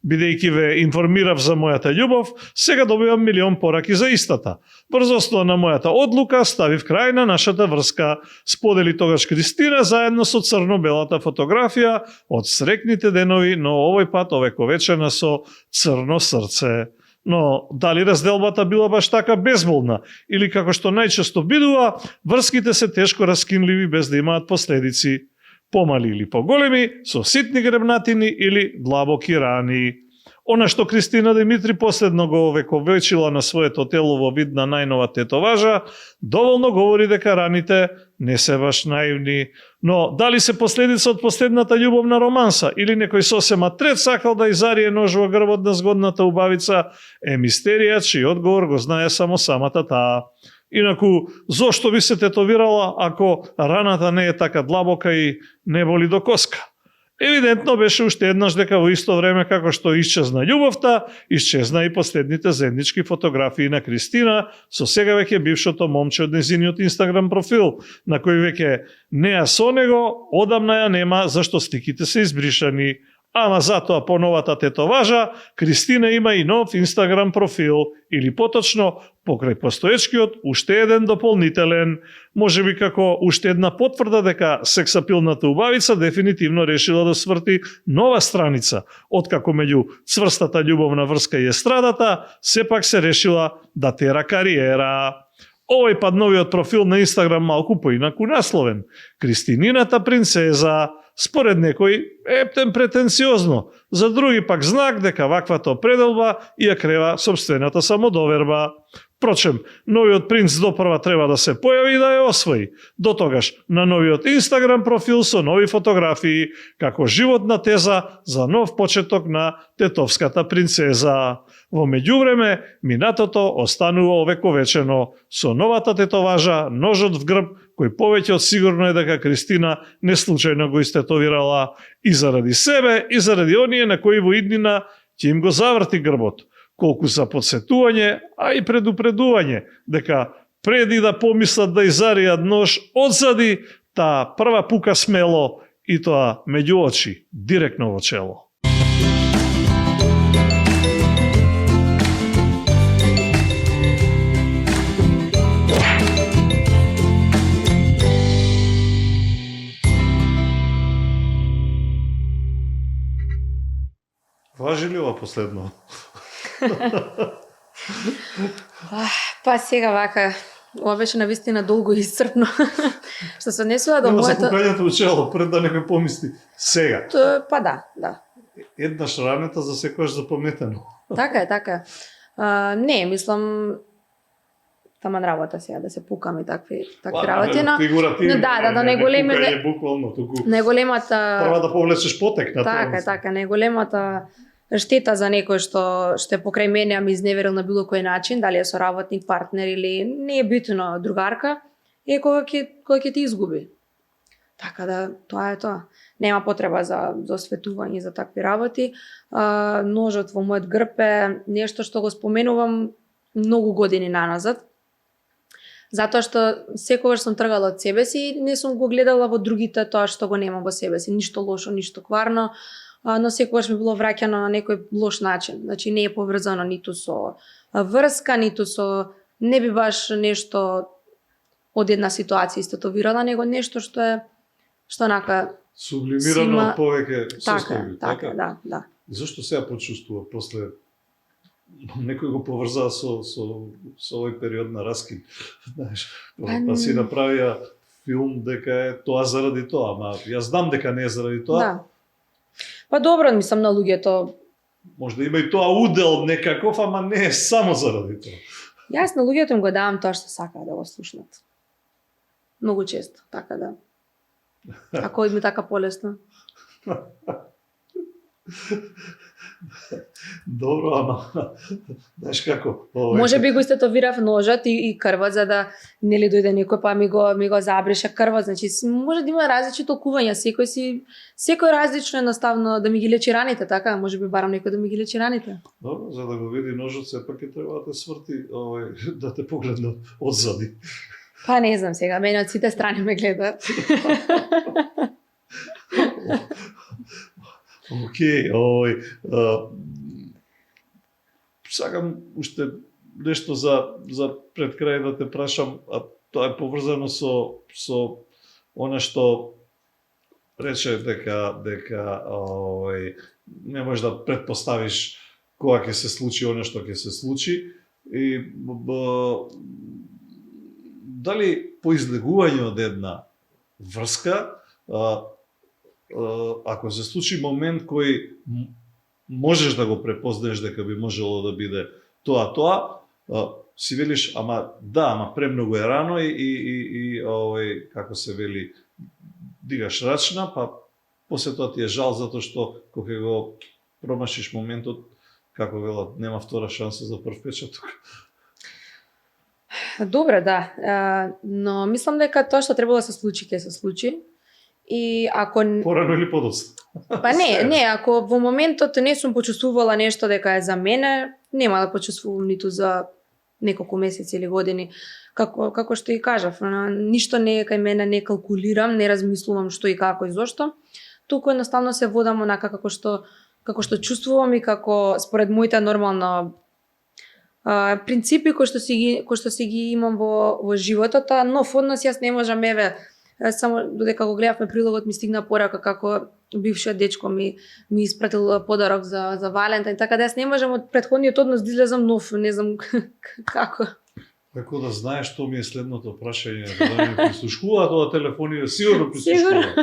Бидејќи ве информирав за мојата љубов, сега добивам милион пораки за истата. Врз основа на мојата одлука ставив крај на нашата врска, сподели тогаш Кристина заедно со црно-белата фотографија од срекните денови, но овој пат овековечена со црно срце. Но дали разделбата била баш така безболна или како што најчесто бидува, врските се тешко раскинливи без да имаат последици. Помали или поголеми, со ситни гребнатини или длабоки рани. Она што Кристина Димитри последно го овековечила на своето тело во вид на најнова тетоважа, доволно говори дека раните не се баш наивни. Но дали се последица од последната љубовна романса или некој сосема трет сакал да изарие нож во грбот на згодната убавица, е мистерија чиј одговор го знае само самата таа. Инаку, зошто би се тетовирала ако раната не е така длабока и не боли до коска? Евидентно беше уште еднаш дека во исто време како што исчезна љубовта, исчезна и последните заеднички фотографии на Кристина со сега веќе бившото момче од незиниот Инстаграм профил, на кој веќе неа со него одамна ја нема зашто стиките се избришани. Ама затоа по новата тетоважа, Кристина има и нов Инстаграм профил, или поточно, покрај постоечкиот, уште еден дополнителен, можеби како уште една потврда дека сексапилната убавица дефинитивно решила да сврти нова страница, откако меѓу цврстата љубовна врска и естрадата, сепак се решила да тера кариера. Овој пат новиот профил на Инстаграм малку поинаку насловен. Кристинината принцеза, според некои ептен претенциозно, за други пак знак дека ваквата определба ја крева собствената самодоверба. Впрочем, новиот принц допрва треба да се појави и да ја освои. До тогаш, на новиот Инстаграм профил со нови фотографии, како животна теза за нов почеток на тетовската принцеза. Во меѓувреме, минатото останува овековечено. Со новата тетоважа, ножот в грб, кој повеќе од сигурно е дека Кристина не случајно го истетовирала и заради себе, и заради оние на кои во иднина ќе им го заврти грбот. Колку за подсетување, а и предупредување, дека преди да помислат да изаријат нож одзади, таа прва пука смело и тоа меѓу очи, директно во чело. Важи ли ова последно? Па сега вака, ова беше навистина долго и исцрпно. Што се однесува до Нема за моето... пукањето во чело, пред да некој помисли. Сега. Па да. Еднаш ранета за секојаш запаметено. Така е. Не, мислам, таман работа сега да се пукам и такви работи, но фигуративно. Да, не големи пукање буквално туку. неголемата Прва да повлечеш потек на тоа. Така, неголемата штета за некој што е покрај мене, а ми изневерил на било кој начин, дали е соработник, партнер или не е битно другарка, е кога ќе ти изгуби. Така да, тоа е тоа. Нема потреба за осветување за такви работи. Ножот во мојот грб е нешто што го споменувам многу години наназад. Затоа што секогаш сум тргала од себе си и не сум го гледала во другите тоа што го немам во себе си. Ништо лошо, ништо кварно, но секогаш ми било враќано на некој лош начин. Значи не е поврзано ниту со врска, ниту со не би баш нешто од една ситуација истетовирала, него нешто што онака сублимирано повеќе состојби. Така, да. Зошто сега почувствува после некој го поврзаа со овој период на раскид, знаеш, па си направија филм дека е тоа заради тоа, ама јас знам дека не е заради тоа. Да. Па добро, мислам на луѓето. Може да има и тоа удел некаков, ама не е само заради тоа. Јас на луѓето им го давам тоа што сакаат да го слушнат. Многу често, така да. Ако ми така полесно. Добро, ама знаеш како? Може би го истетовирав ножот и крвот за да нели дојде некој па ми го забрише крвот, значи може да има различни толкувања, секој различно едноставно да ми ги лечи раните, така, може би барам некој да ми ги лечи раните. Добро, за да го види ножот сепак ќе треба да те сврти, да те погледне одзади. Па не знам сега, мене од сите страни ме гледаат. Океј, сакам уште нешто за пред крај да те прашам, а тоа е поврзано со она што рече дека не можеш да претпоставиш кога ќе се случи она што ќе се случи и дали по излегување од една врска, ако се случи момент кој можеш да го препознаеш дека би можело да биде тоа, си велиш, ама премногу е рано и како се вели, дигаш рачна, па после тоа ти е жал затоа што кога го промашиш моментот, како велат, нема втора шанса за прв печаток. Добре, да. Но мислам дека тоа што треба да се случи, ќе се случи. И ако Порано или подоцна? па не, ако во моментот не сум почувствувала нешто дека е за мене, нема да почувствувам ниту за неколку месеци или години. Како што и кажав, ништо не е кај мене, не калкулирам, не размислувам што и како и зошто. Туку едноставно се водам онака како што чувствувам и како според моите нормално принципи кои што си ги имам во животот, а нов однос јас не можам, само додека го гледавме прилогот ми стигна порака како бившиот дечко ми испратил подарок за Валентин, така да јас не можам од претходниот однос да излезам нов, не знам како. Како да знаеш што ми е следното прашање, да ми прислушкуваат ова телефони, сигурно прислушкуваат.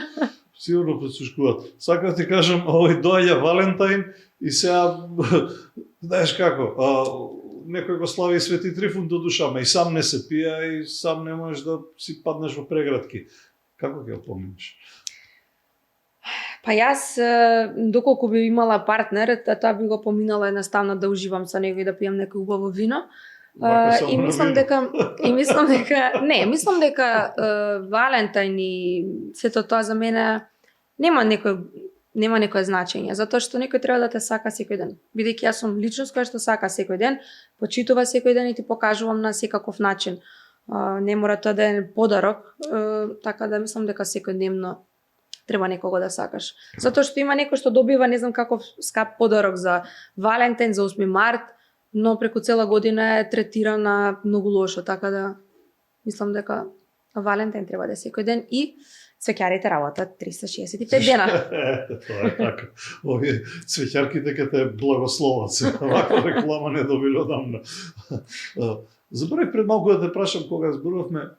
Сигурно прислушкуваат. Сакам да ти кажам, доаѓа Валентин и сега знаеш како, некој го слави Свети Трифун до душа, ама и сам не се пија и сам не можеш да си паднеш во преградки. Како ќе го поминеш? Па јас, доколку би имала партнер, тоа би го поминала едноставно да уживам со него и да пијам некој убаво вино. И мислам дека Валентин и сето тоа за мене нема некое значење, затоа што некој треба да те сака секој ден. Бидејќи јас сум личност која што сака секој ден, почитува секој ден и ти покажувам на секаков начин. Не мора тоа да е подарок, така да мислам дека секојдневно треба некого да сакаш. Затоа што има некој што добива не знам каков скап подарок за Валентин, за 8 март, но преку цела година е третирана многу лошо, така да мислам дека Валентин треба да е секој ден и цвеќарите работат 365 дена. Тоа е така. Овие цвеќарките ке те благословат се. Ваква реклама не добили одамна. Заборев пред малку да те прашам кога зборувавме,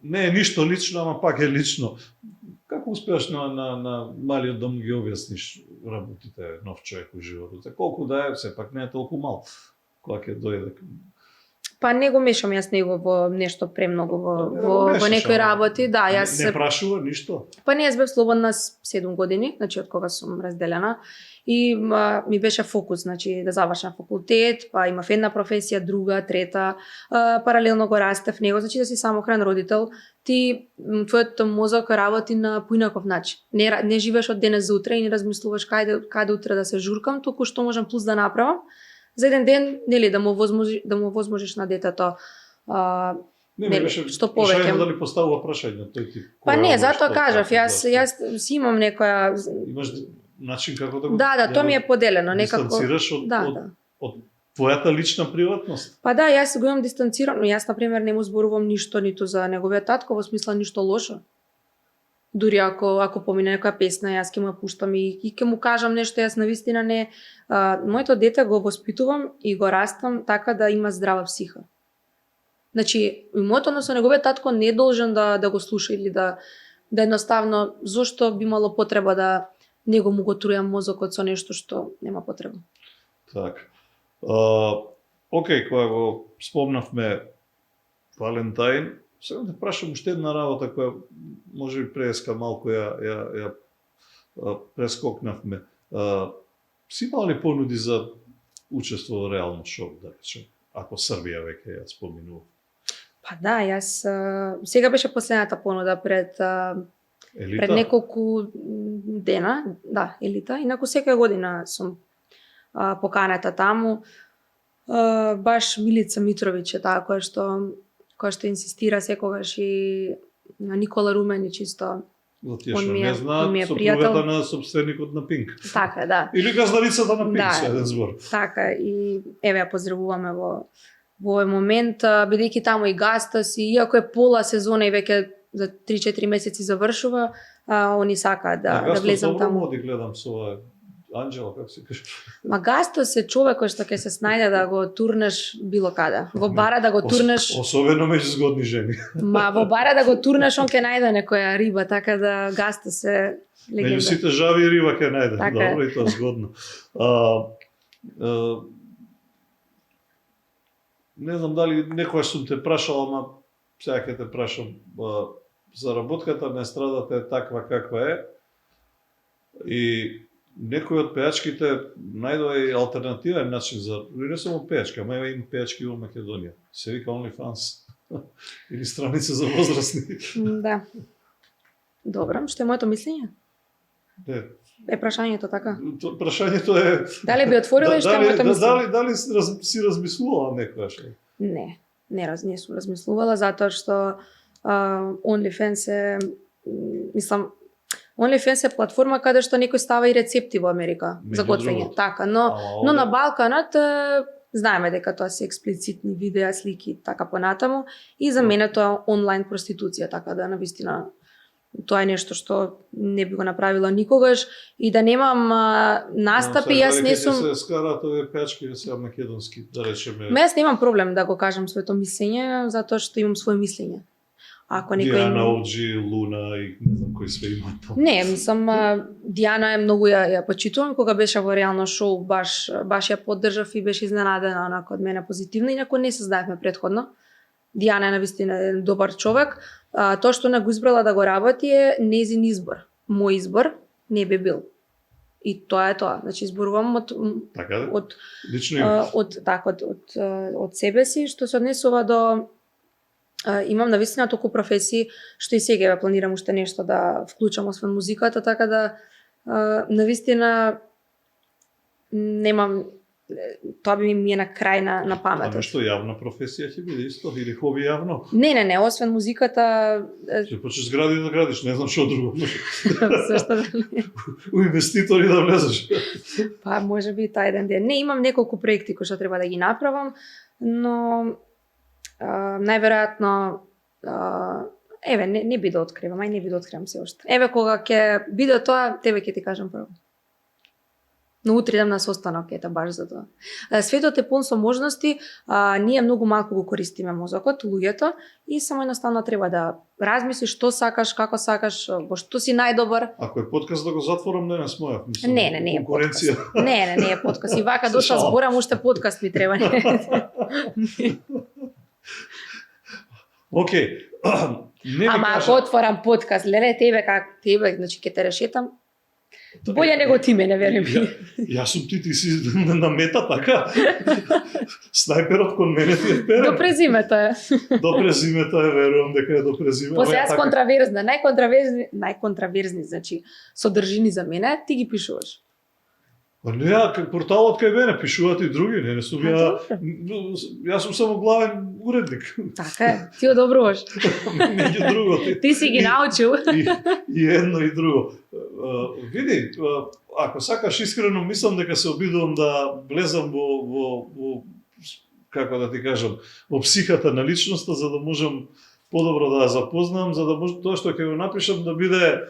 не е ништо лично, ама пак е лично. Како успеаш на малиот дом ги објасниш работите нов човек во животот? Колку да е, сепак не е толку мал. Кога ќе дојде? Па не го мешам јас него во нешто премногу во некои работи, да, јас не прашува ништо. Па не, јас бев слободна 7 години, значи од кога сум разделена и ми беше фокус, значи да завршам факултет, па имав една професија, друга, трета, паралелно го растев него, значи да си самохран родител, ти твојот мозок работи на поинаков начин. Не живееш од денес за утре и не размислуваш каде утре да се журкам, туку што можам плюс да направам за еден ден, нели, да му возможиш на детето што повеќе. Дали поставува прашање тој тип? Па не, затоа кажав, јас си имам некоја имаш начин како да го Да, тоа ми е поделено некако. Дистанцираш од твојата лична приватност? Па да, јас го имам дистанцирано. Јас на пример не му зборувам ништо ниту за неговиот татко, во смисла ништо лошо. Дури ако помине некоја песна, јас ќе му ја пуштам и ќе му кажам нешто, јас навистина не. Моето дете го воспитувам и го растам така да има здрава психа. Значи, моето однос со неговиот татко не е должен да го слуша или да едноставно, зошто би имало потреба да него му го трујам мозокот со нешто што нема потреба. Так. Океј, кога го спомнавме Валентин, сега те прашам уште една работа која може би преска малку ја прескокнавме. Си имал ли понуди за учество во реално шоу, да речем, ако Србија веќе ја споминува? Па да, јас сега беше последната понуда пред неколку дена, да, Елита, инаку секоја година сум поканата таму. Баш Милица Митровиќ е таа која што инсистира секогаш и Никола Руменич исто. За тие што не знаат, сопругата на собственикот на Пинк. Така, да. Или газдарицата на Пинк, со еден збор. Така, и еве ја поздравуваме во овој момент, бидејќи таму и Гастас, и иако е пола сезона и веќе за 3-4 месеци завршува, они сакаат да влезам таму. Моди гледам со ова Анџела, како се каже. Ма Гастос е човек кој што ќе се снајде да го турнеш било каде. Во бара да го турнеш. Особено меѓу згодни жени. Ма во бара да го турнеш, он ќе најде некоја риба, така да Гастос е легенда. Меѓу сите жави риба ќе најде. Така добро, и тоа згодно. Не знам дали некојаш сум те прашал, ама сега ќе те прашам. Заработката на естрадата е таква каква е. И некои од пејачките најдоа и алтернативен начин за не само пејачка, ама има пејачки во Македонија. Се вика OnlyFans или страница за возрастни. Да. Добро, што е моето мислење? Не, Е прашањето така. прашањето е Дали би отворила и што е моето мислење? дали си размислувала некогаш? Не сум размислувала затоа што OnlyFans е мислам OnlyFans е платформа каде што некој става и рецепти во Америка за Меѓу готвење. другото. Така, но на Балканот знаеме дека тоа се експлицитни видеа, слики така понатаму и за мене тоа онлайн проституција, така да навистина тоа е нешто што не би го направила никогаш и да немам настапи, јас не сум Се скараат овие пејачки се македонски, да речеме. Јас немам проблем да го кажам своето мислење затоа што имам свое мислење. Ако некој Диана, Оджи, Луна и не знам кои све има таму. Не, мислам, Диана е многу ја почитувам, кога беше во реално шоу, баш ја поддржав и беше изненадена онака од мене позитивно, инаку не се знаевме претходно. Диана е навистина добар човек. Тоа што не го избрала да го работи е незин избор. Мој избор не би бил. И тоа е тоа. Значи изборувам Така да? од Лично имаш. од себе си, што се однесува до имам навистина толку професии што и сега планирам уште нешто да вклучам освен музиката, така да навистина немам тоа би ми е на крај на паметот. Ама што јавна професија ќе биде исто или хоби јавно? Не, освен музиката Ќе почнеш згради да градиш, не знам што друго. се што У инвеститори да влезеш. па можеби тај еден ден. Не, имам неколку проекти кои што треба да ги направам, но најверојатно еве не би да откривам, ај не би да откривам се уште. Еве кога ќе биде тоа, тебе ќе ти кажам прво. Но утре идам на состанок, ета баш за тоа. Светот е пун со можности, ние многу малку го користиме мозокот, луѓето, и само едноставно треба да размислиш што сакаш, како сакаш, во што си најдобар. Ако е подкаст да го затворам денес мојот, мислам. Не е конкуренција. подкаст. Не е подкаст. И вака Се дошла шалам. зборам, уште подкаст ми треба. Океј. Не ми Ама ако кажа. отворам подкаст, леле тебе, значи ќе те решетам. Боле него ти мене, веруjem ми. Јас сум ти си на мета, така? Снајперот кон мене ти е перен. До презимето е. До презимето е, верувам дека е до презимето. После јас контраверзна, најконтраверзни, значи содржини за мене, ти ги пишуваш. Па не, порталот кај мене пишуваат и други, не сум јас сум само главен уредник. Така е, ти одобруваш. Меѓу другото. Ти си ги научил. И едно и друго. Види, ако сакаш искрено, мислам дека се обидувам да влезам во како да ти кажам, во психата на личноста, за да можам подобро да ја запознам, за да може тоа што ќе го напишам да биде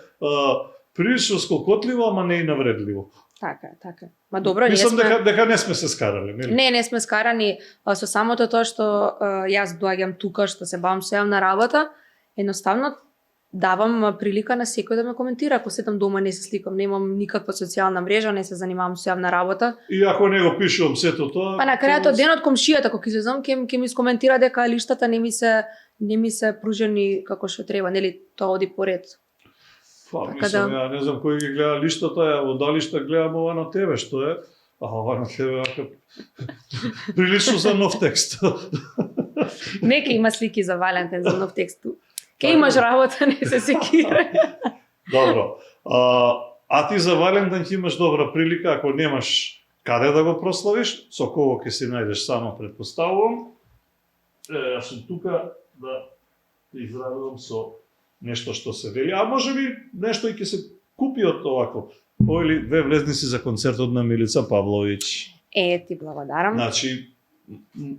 прилично скокотливо, ама не и навредливо. Така. Ма добро, Мислам ние сме... дека не сме се скарали, нели? Не сме скарани со самото тоа што јас доаѓам тука, што се бавам со јавна работа, едноставно давам прилика на секој да ме коментира. Ако седам дома не се сликам, немам никаква социјална мрежа, не се занимавам со јавна работа. И ако не го пишувам сето тоа... Па на крајот од денот комшијата кога ќе излезам ќе ми искоментира дека лиштата не ми се пружени како што треба, нели тоа оди поред. Па, Така мислам, да- ја не знам кој ги гледа лиштата, ја во далишта гледам ова на тебе, што е? А ова на тебе ака... прилично за нов текст. Нека има слики за Валентин за нов текст. Ке имаш работа, не се секирај. Добро. А ти за Валентин ќе имаш добра прилика, ако немаш каде да го прославиш, со кого ќе си најдеш само, предпоставувам. Јас сум тука да те израдувам со нешто што се вели, а може би нешто и ќе се купи од овако. Или две влезници за концертот на Милица Павловиќ. Ти благодарам. Значи,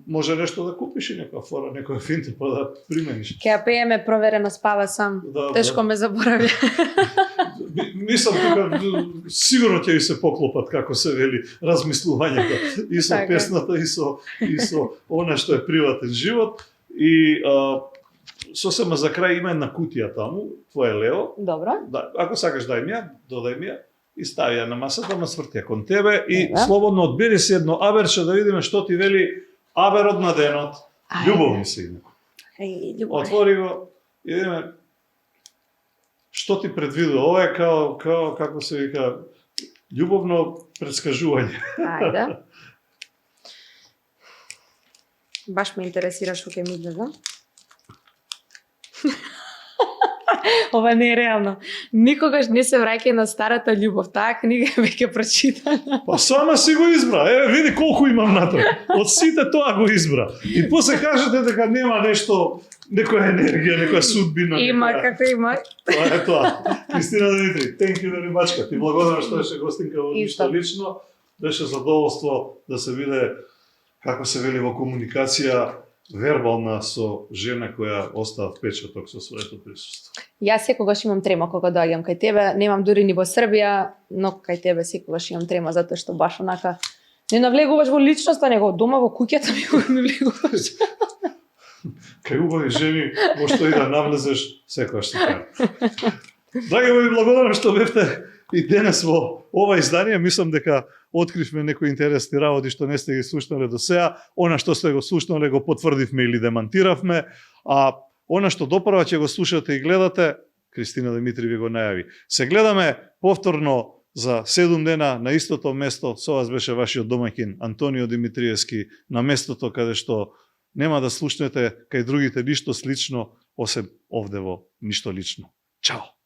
може нешто да купиш и некоја фора, некоја финта, па да примениш. Ке ја пееме проверено спава сам. Да, Тешко ме заборавја. Мислам тука сигурно ќе ви се поклопат како се вели размислувањето и со Така. песната и со она што е приватен живот и сосема за крај има една кутија таму, твое лево. Добро. Да, ако сакаш дај ми ја, додај ми ја и стави ја на масата, ма сврти ја кон тебе и Добро. слободно одбери си едно аберче да видиме што ти вели аберот на денот. Љубовни се инаку. Љубов. Отвори го и видиме што ти предвидува. Ова е како како се вика Љубовно предскажување. Ајде. Баш ме интересира што ќе ми излезе. Ова не е реално. Никогаш не се враќај на старата љубов. Таа книга е веќе прочитана. Па сама си го избра. Види колку имам натрag. Од сите тоа го избра. И после кажете дека нема нешто, некоја енергија, некоја судбина. Има некоја... како има. Тоа е тоа. Кристина Димитри, thank you very much. Ти благодарам што беше гостинка во Ништо лично. Беше задоволство да се виде како се вели во комуникација вербална со жена која остава впечаток со своето присуство. Јас секогаш имам трема кога доаѓам кај тебе, немам дури ни во Србија, но кај тебе секогаш имам трема затоа што баш онака не навлегуваш во личноста, него дома во куќата ми го навлегуваш. Кај убави жени, во што и да навлезеш, секогаш се кара. Драги мои, благодарам што бевте и денес во ова издание. Мислам дека откривме некои интересни работи што не сте ги слушнале до сега. Она што сте го слушнале го потврдивме или демантиравме, а она што допрва ќе го слушате и гледате, Кристина Димитри ви го најави. Се гледаме повторно за 7 дена на истото место. Со вас беше вашиот домаќин Антонио Димитриевски, на местото каде што нема да слушнете кај другите ништо слично, осем овде во Ништо лично. Чао!